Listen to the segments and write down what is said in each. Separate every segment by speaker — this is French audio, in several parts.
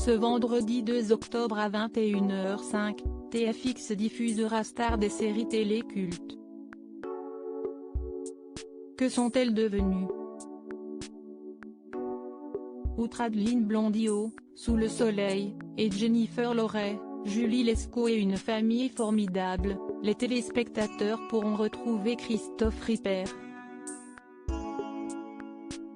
Speaker 1: Ce vendredi 2 octobre à 21h05, TFX diffusera Stars des séries télé cultes. Que sont-elles devenues? Outre Adeline Blondiau, Sous le soleil, et Jennifer Loret, Julie Lescaut et une famille formidable, les téléspectateurs pourront retrouver Christophe Ripper.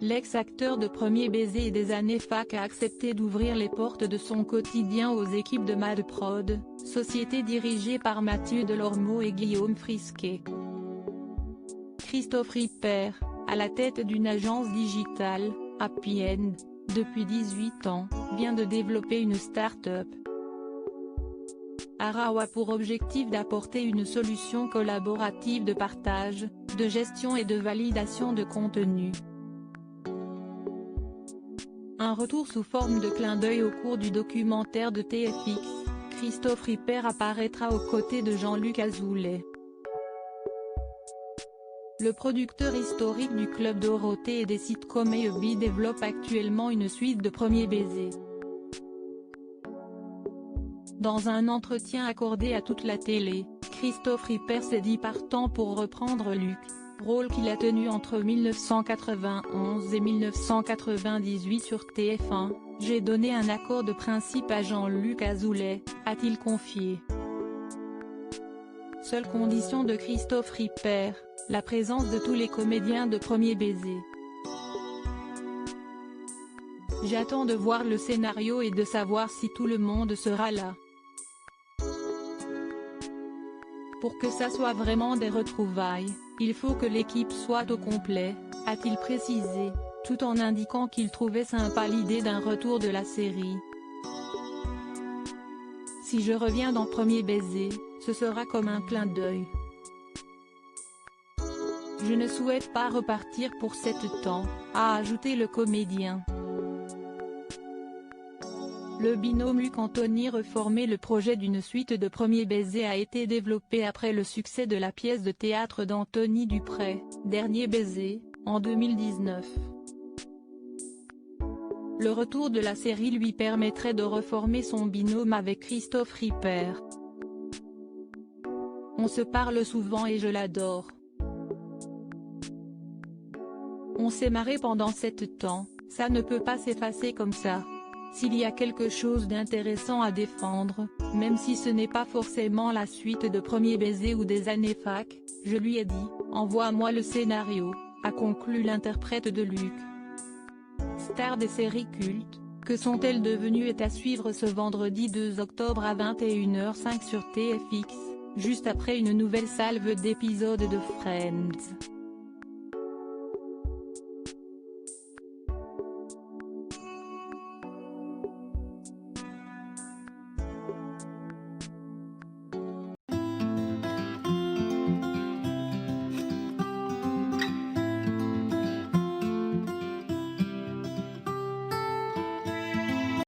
Speaker 1: L'ex-acteur de Premier baiser et des années fac a accepté d'ouvrir les portes de son quotidien aux équipes de Mad Prod, société dirigée par Mathieu Delormeau et Guillaume Frisquet. Christophe Ripper, à la tête d'une agence digitale, Happy End, depuis 18 ans, vient de développer une start-up. Arao a pour objectif d'apporter une solution collaborative de partage, de gestion et de validation de contenu. Un retour sous forme de clin d'œil au cours du documentaire de TFX, Christophe Ripper apparaîtra aux côtés de Jean-Luc Azoulay. Le producteur historique du Club Dorothée et des sitcoms A&E développe actuellement une suite de Premier baiser. Dans un entretien accordé à toute la télé, Christophe Ripper s'est dit partant pour reprendre Luc, rôle qu'il a tenu entre 1991 et 1998 sur TF1, « J'ai donné un accord de principe à Jean-Luc Azoulay », a-t-il confié. Seule condition de Christophe Ripper, la présence de tous les comédiens de Premier baiser. J'attends de voir le scénario et de savoir si tout le monde sera là. Pour que ça soit vraiment des retrouvailles, il faut que l'équipe soit au complet, a-t-il précisé, tout en indiquant qu'il trouvait sympa l'idée d'un retour de la série. Si je reviens dans Premier baiser, ce sera comme un clin d'œil. Je ne souhaite pas repartir pour 7 temps, a ajouté le comédien. Le binôme Luc-Anthony reformé. Le projet d'une suite de Premier baiser a été développé après le succès de la pièce de théâtre d'Anthony Dupré, Dernier baiser, en 2019. Le retour de la série lui permettrait de reformer son binôme avec Christophe Ripper. On se parle souvent et je l'adore. On s'est marré pendant 7 temps, ça ne peut pas s'effacer comme ça. S'il y a quelque chose d'intéressant à défendre, même si ce n'est pas forcément la suite de Premier baiser ou des années fac, je lui ai dit, envoie-moi le scénario, a conclu l'interprète de Luc. Stars des séries cultes, que sont-elles devenues est à suivre ce vendredi 2 octobre à 21h05 sur TFX, juste après une nouvelle salve d'épisodes de Friends.